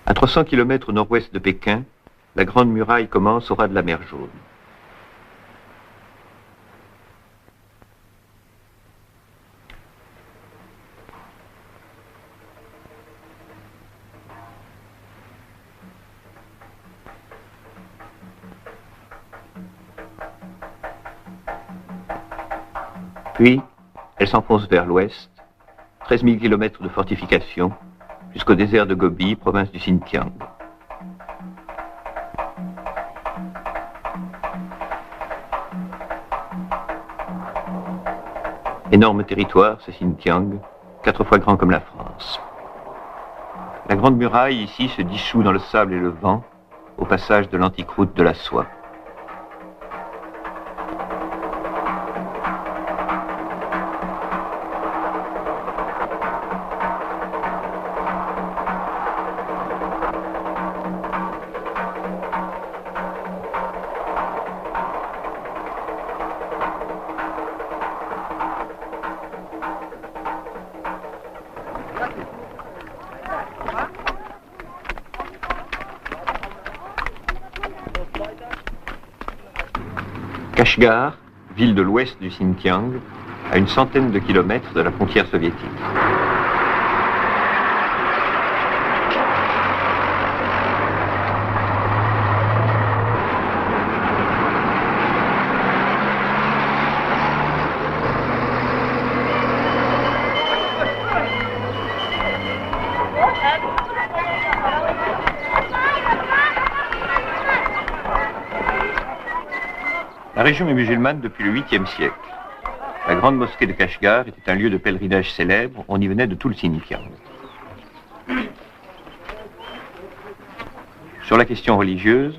À 300 km au nord-ouest de Pékin, la Grande Muraille commence au ras de la mer Jaune. Puis, elle s'enfonce vers l'ouest, 13 000 km de fortifications, jusqu'au désert de Gobi, province du Xinjiang. Énorme territoire, ce Xinjiang, 4 fois grand comme la France. La Grande Muraille, ici, se dissout dans le sable et le vent, au passage de l'antique route de la soie. Kashgar, ville de l'ouest du Xinjiang, à une centaine de kilomètres de la frontière soviétique. La région est musulmane depuis le 8e siècle. La grande mosquée de Kashgar était un lieu de pèlerinage célèbre, on y venait de tout le Xinjiang. Sur la question religieuse,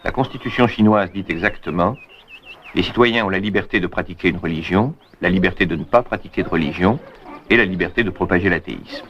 la constitution chinoise dit exactement « Les citoyens ont la liberté de pratiquer une religion, la liberté de ne pas pratiquer de religion et la liberté de propager l'athéisme. »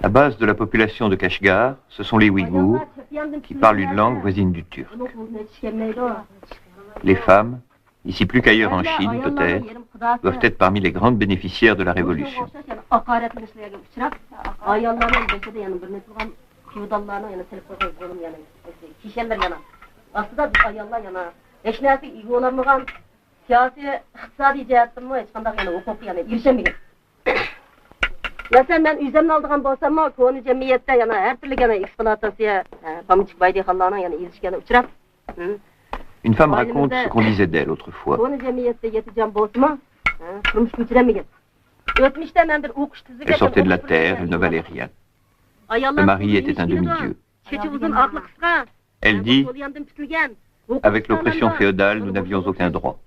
La base de la population de Kashgar, ce sont les Ouïghours, qui parlent une langue voisine du turc. Les femmes, ici plus qu'ailleurs en Chine, peut-être, doivent être parmi les grandes bénéficiaires de la Révolution. Une femme raconte ce qu'on disait d'elle autrefois. Elle sortait de la terre, elle ne valait rien. Le mari était un demi-dieu. Elle dit, avec l'oppression féodale, nous n'avions aucun droit.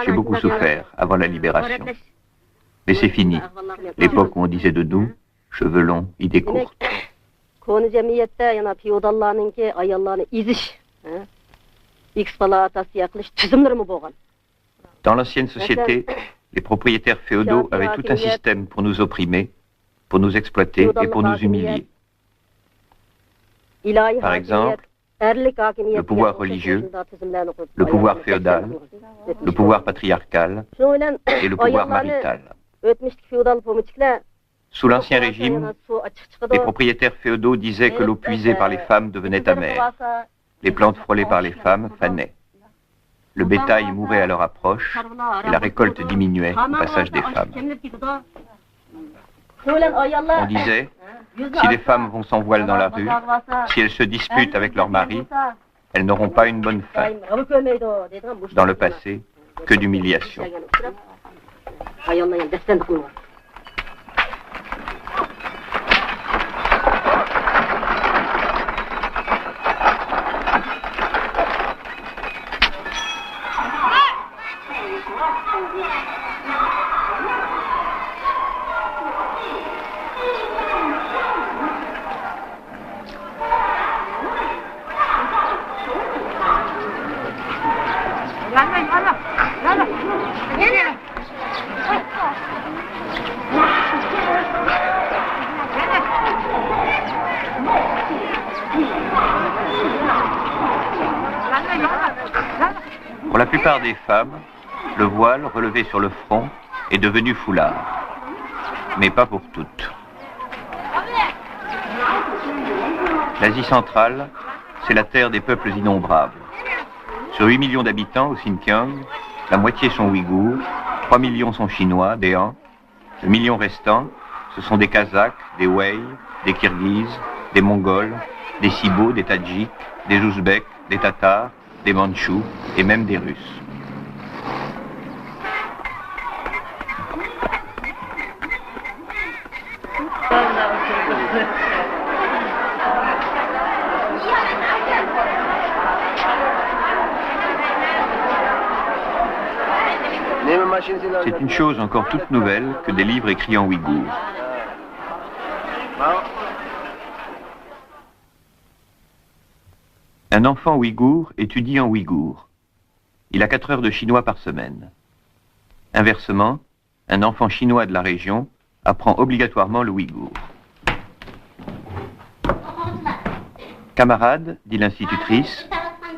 J'ai beaucoup souffert avant la libération. Mais c'est fini. L'époque où on disait de nous, cheveux longs, idées courtes. Dans l'ancienne société, les propriétaires féodaux avaient tout un système pour nous opprimer, pour nous exploiter et pour nous humilier. Par exemple, le pouvoir religieux, le pouvoir féodal, le pouvoir patriarcal et le pouvoir marital. Sous l'Ancien Régime, les propriétaires féodaux disaient que l'eau puisée par les femmes devenait amère. Les plantes frôlées par les femmes fanaient. Le bétail mourait à leur approche et la récolte diminuait au passage des femmes. On disait, si les femmes vont sans voile dans la rue, si elles se disputent avec leur mari, elles n'auront pas une bonne fin. Dans le passé, que d'humiliation. Pour la plupart des femmes, le voile relevé sur le front est devenu foulard, mais pas pour toutes. L'Asie centrale, c'est la terre des peuples innombrables. Sur 8 millions d'habitants au Xinjiang, la moitié sont ouïghours, 3 millions sont chinois, des Han. Le million restant, ce sont des Kazakhs, des Hui, des Kirghizes, des Mongols, des Sibos, des Tadjiks, des Ouzbeks, des Tatars, des Mandchous et même des Russes. C'est une chose encore toute nouvelle que des livres écrits en ouïghour. Un enfant ouïghour étudie en ouïghour. Il a 4 heures de chinois par semaine. Inversement, un enfant chinois de la région apprend obligatoirement le ouïghour. Camarades, dit l'institutrice,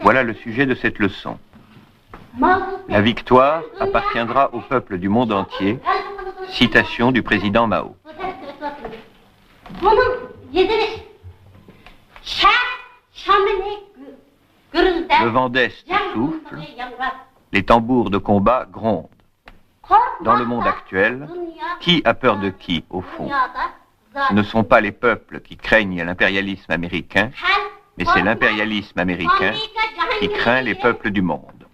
voilà le sujet de cette leçon. La victoire appartiendra au peuple du monde entier. Citation du président Mao. Le vent d'Est souffle, les tambours de combat grondent. Dans le monde actuel, qui a peur de qui, au fond? Ce ne sont pas les peuples qui craignent l'impérialisme américain, mais c'est l'impérialisme américain qui craint les peuples du monde.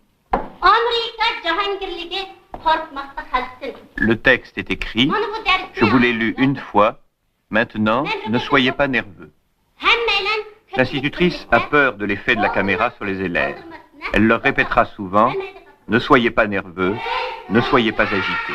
Le texte est écrit, je vous l'ai lu une fois, maintenant, ne soyez pas nerveux. L'institutrice a peur de l'effet de la caméra sur les élèves. Elle leur répétera souvent, ne soyez pas nerveux, ne soyez pas agités.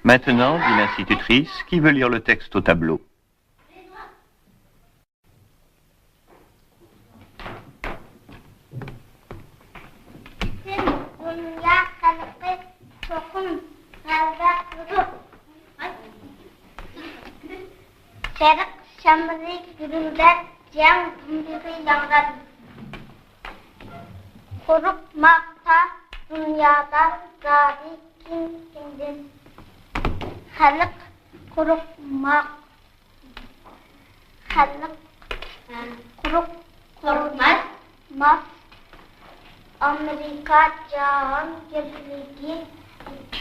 Maintenant, dit l'institutrice, qui veut lire le texte au tableau? Amerika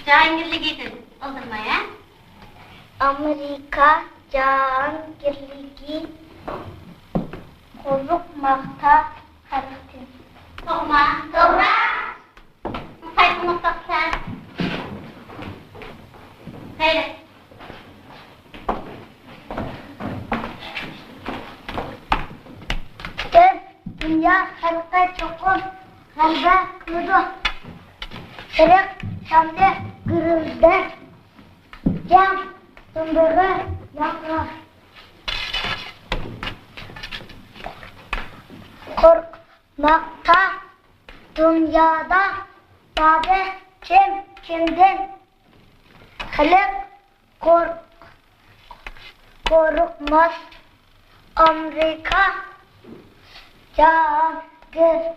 Cahangirligi aldırma ya. Amerika Cahangirligi korkmakta hareket. Doğma. Doğra. Sayfınlıkta sen. Hayır. Dünya halka çokun. Halka kudu. Kırık şamda kırıldı. Cam sındığı yaklar. Korkmakta dünyada tabi kimden halk korkmaz. Amerika Cahangirligi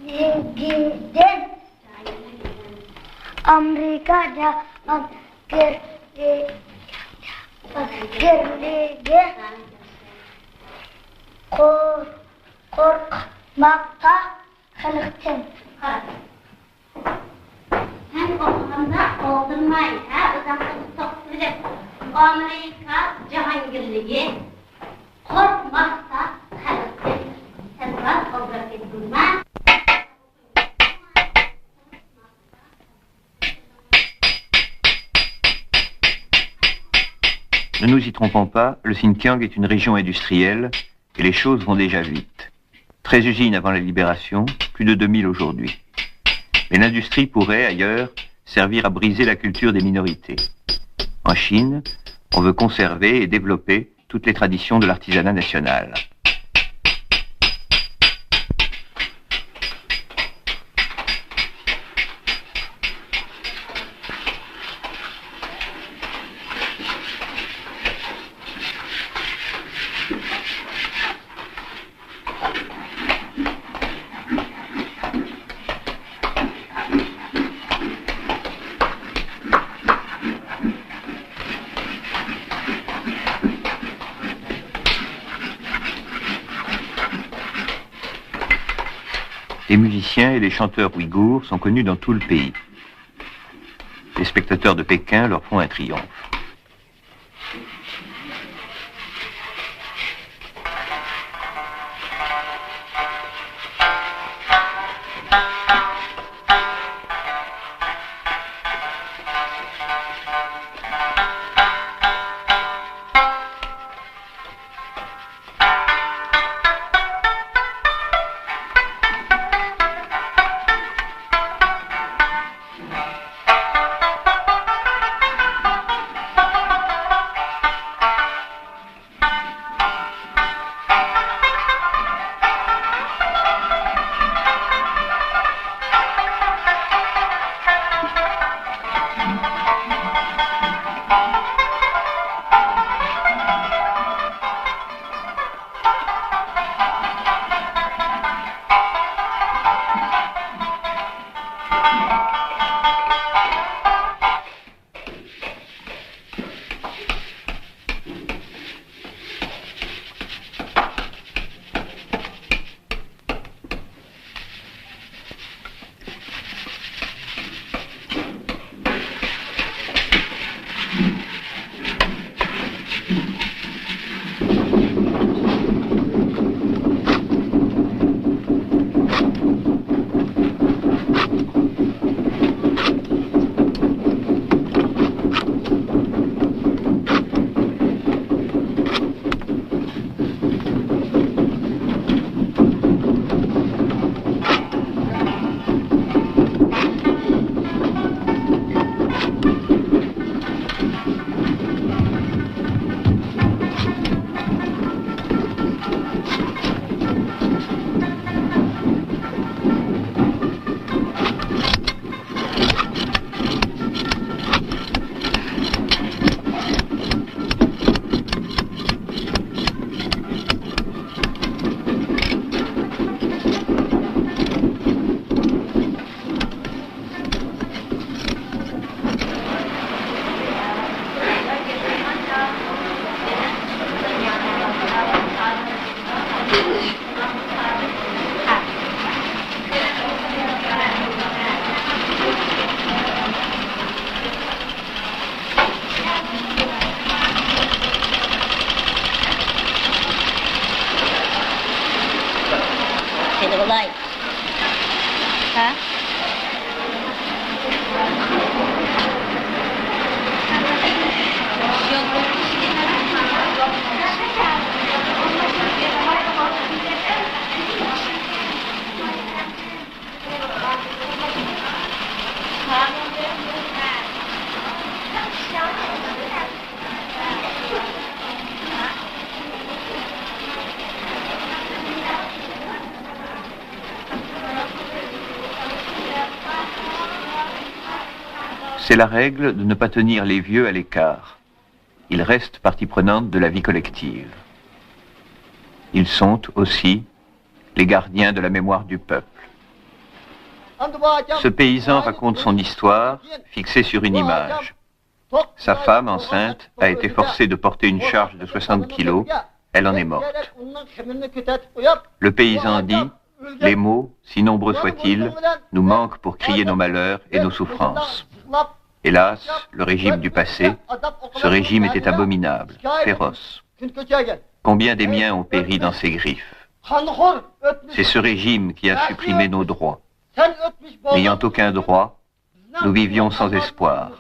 ligiden Amerika'da askerliğe korkmakta halktan. Hem okulunda oldurmayın, uzaklık toplayıp Amerika Cihangirliği korkmakta halktan. Sen bak, olarak ettirme. Ne nous y trompons pas, le Xinjiang est une région industrielle et les choses vont déjà vite. 13 usines avant la libération, plus de 2000 aujourd'hui. Mais l'industrie pourrait, ailleurs, servir à briser la culture des minorités. En Chine, on veut conserver et développer toutes les traditions de l'artisanat national. Les musiciens et les chanteurs ouïghours sont connus dans tout le pays. Les spectateurs de Pékin leur font un triomphe. C'est la règle de ne pas tenir les vieux à l'écart. Ils restent partie prenante de la vie collective. Ils sont aussi les gardiens de la mémoire du peuple. Ce paysan raconte son histoire, fixée sur une image. Sa femme, enceinte, a été forcée de porter une charge de 60 kilos. Elle en est morte. Le paysan dit, les mots, si nombreux soient-ils, nous manquent pour crier nos malheurs et nos souffrances. Hélas, le régime du passé, ce régime était abominable, féroce. Combien des miens ont péri dans ses griffes? C'est ce régime qui a supprimé nos droits. N'ayant aucun droit, nous vivions sans espoir.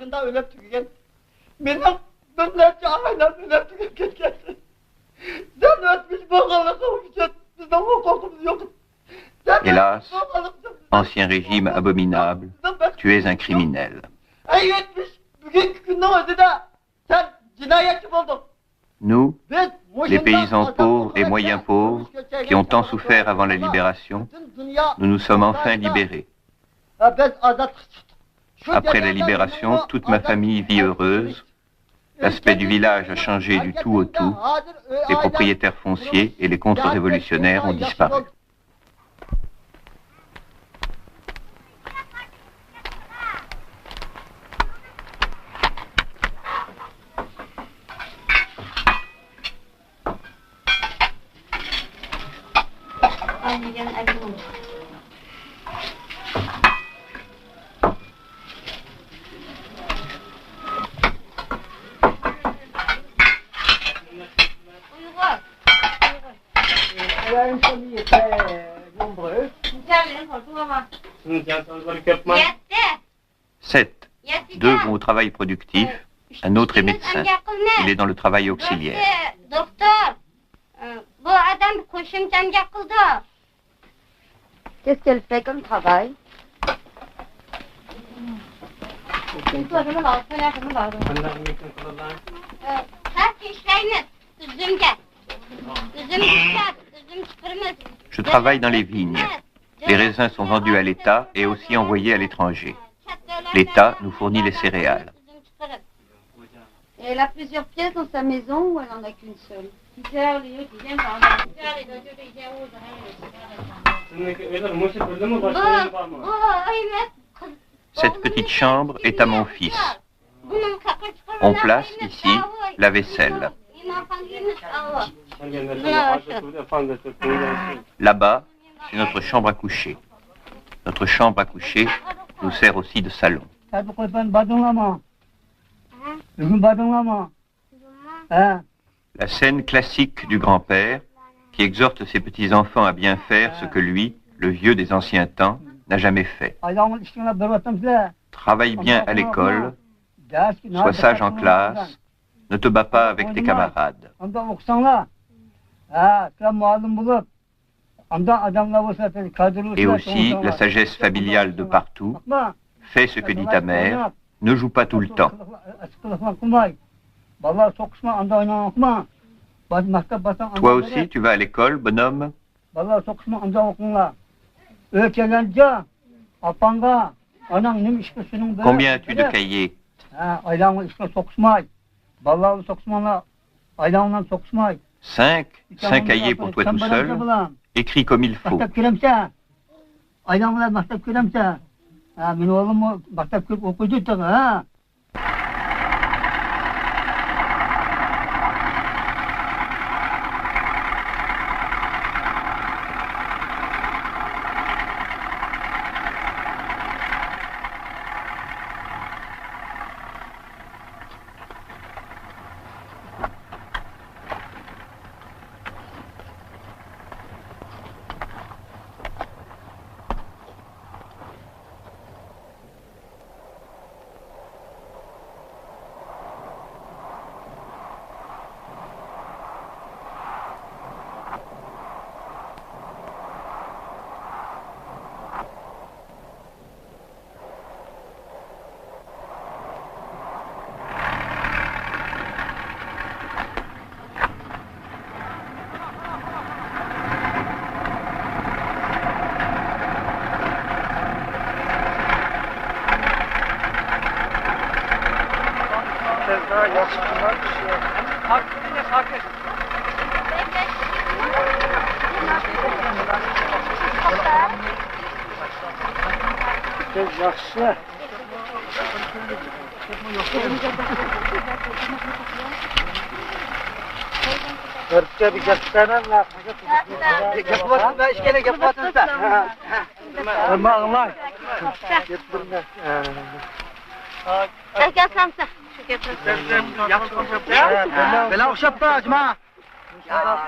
Hélas, ancien régime abominable, tu es un criminel. Nous, les paysans pauvres et moyens pauvres, qui ont tant souffert avant la libération, nous nous sommes enfin libérés. Après la libération, toute ma famille vit heureuse. L'aspect du village a changé du tout au tout. Les propriétaires fonciers et les contre-révolutionnaires ont disparu. Sept. Deux vont au travail productif, un autre est médecin. Il est dans le travail auxiliaire. Qu'est-ce qu'elle fait comme travail? Je travaille dans les vignes. Les raisins sont vendus à l'État et aussi envoyés à l'étranger. L'État nous fournit les céréales. Et elle a plusieurs pièces dans sa maison ou elle en a qu'une seule? Cette petite chambre est à mon fils. On place ici la vaisselle. Là-bas, c'est notre chambre à coucher. Notre chambre à coucher nous sert aussi de salon. La scène classique du grand-père qui exhorte ses petits-enfants à bien faire ce que lui, le vieux des anciens temps, n'a jamais fait. Travaille bien à l'école, sois sage en classe, ne te bats pas avec tes camarades. Et aussi la sagesse familiale de partout, fais ce que dit ta mère, ne joue pas tout le temps. Toi aussi, tu vas à l'école, bonhomme? Combien as-tu de cahiers? 5 cahiers pour toi tout seul? Écris comme il faut.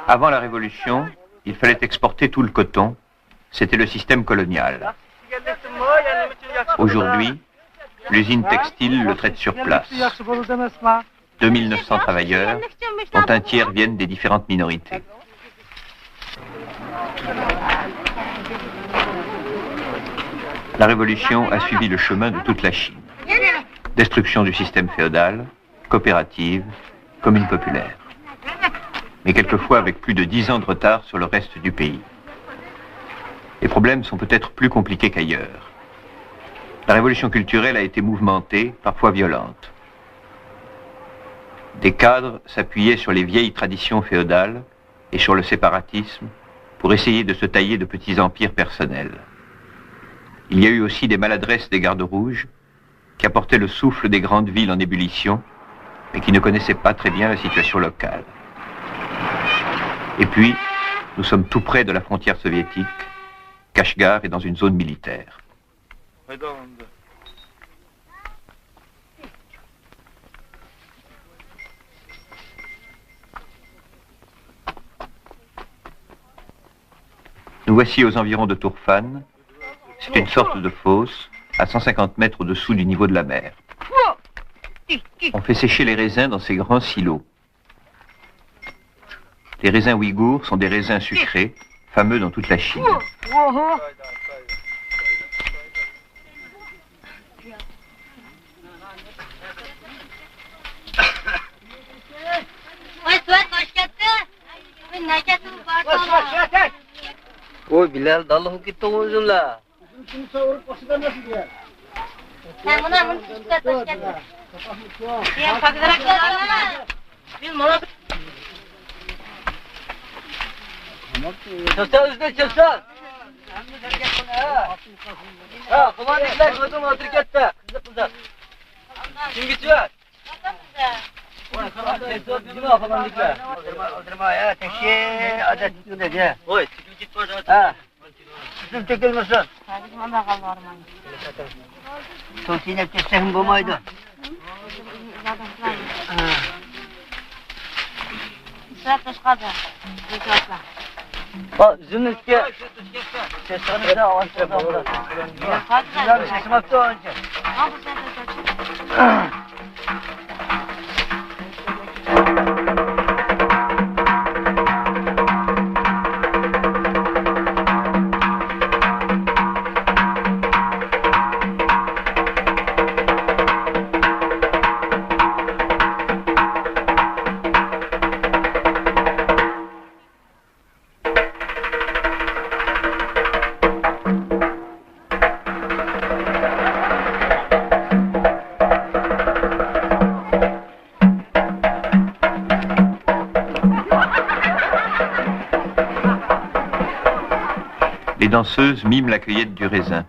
Avant la Révolution, il fallait exporter tout le coton. C'était le système colonial. Aujourd'hui, l'usine textile le traite sur place. 2900 travailleurs, dont un tiers viennent des différentes minorités. La Révolution a suivi le chemin de toute la Chine. Destruction du système féodal, coopérative, commune populaire. Mais quelquefois avec plus de 10 ans de retard sur le reste du pays. Les problèmes sont peut-être plus compliqués qu'ailleurs. La révolution culturelle a été mouvementée, parfois violente. Des cadres s'appuyaient sur les vieilles traditions féodales et sur le séparatisme pour essayer de se tailler de petits empires personnels. Il y a eu aussi des maladresses des gardes rouges qui apportaient le souffle des grandes villes en ébullition mais qui ne connaissaient pas très bien la situation locale. Et puis, nous sommes tout près de la frontière soviétique. Kashgar est dans une zone militaire. Nous voici aux environs de Turfan. C'est une sorte de fosse, à 150 mètres au-dessous du niveau de la mer. On fait sécher les raisins dans ces grands silos. Les raisins ouïghours sont des raisins sucrés, fameux dans toute la Chine. Oy Bilal, dallahu gitti uzunla. Çösel üzde çösel. Ha, kulağın içler koydum oturkette. Kızıp kızıp. Kim geçiyor? Oy, kalan çösel bizim falan dikler. Oturma ya, teşekkür adet tutuyor ya. Oy, çıkıp git var zaten. Ha. Kızım çekilmesin. Bizim ona kalır mı? Sosyal teslim bu muydu? Zaten çıkardı. Zekatla. Bak zümrütke. Sesini de avansla burada. Güzel sesim attı önce. Ha bu zaten kaçır. Les danseuses miment la cueillette du raisin.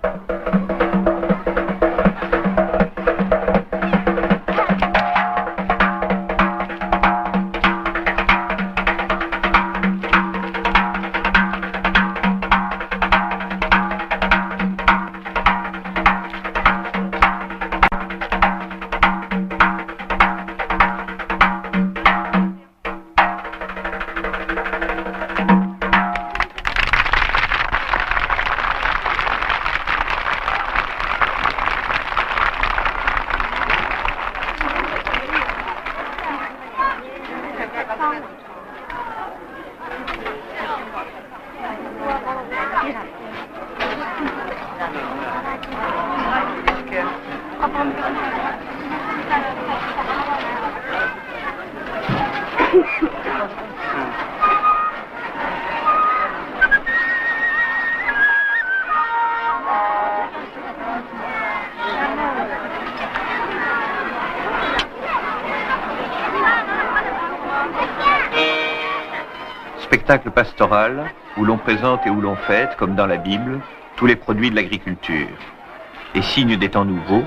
Spectacle pastoral où l'on présente et où l'on fête, comme dans la Bible, tous les produits de l'agriculture. Et signe des temps nouveaux,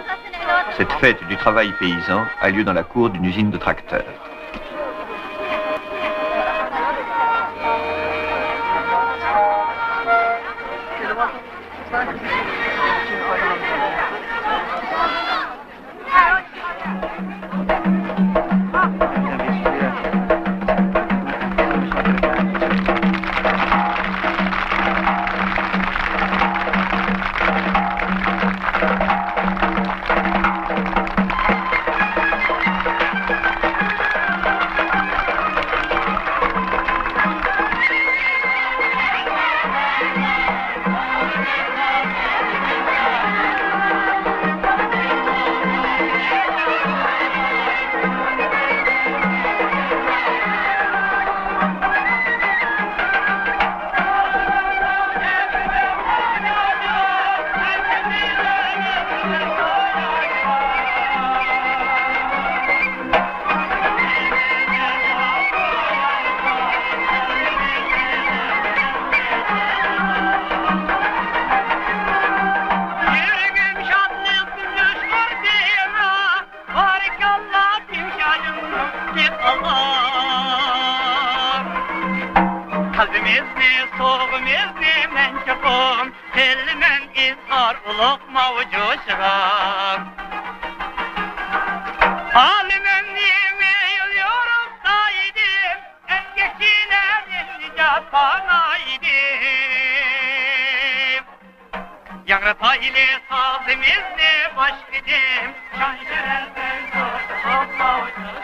cette fête du travail paysan a lieu dans la cour d'une usine de tracteurs. Kalbimizni, soğuğumuzni men çıkım, Kelmen izhar uluk mavcu şıgım. Halimem yemeği yorum saydım, Engekçilerin nicat banaydım. Yangrata ile sazimizni baş gidim, Şan şereften çok mavcu.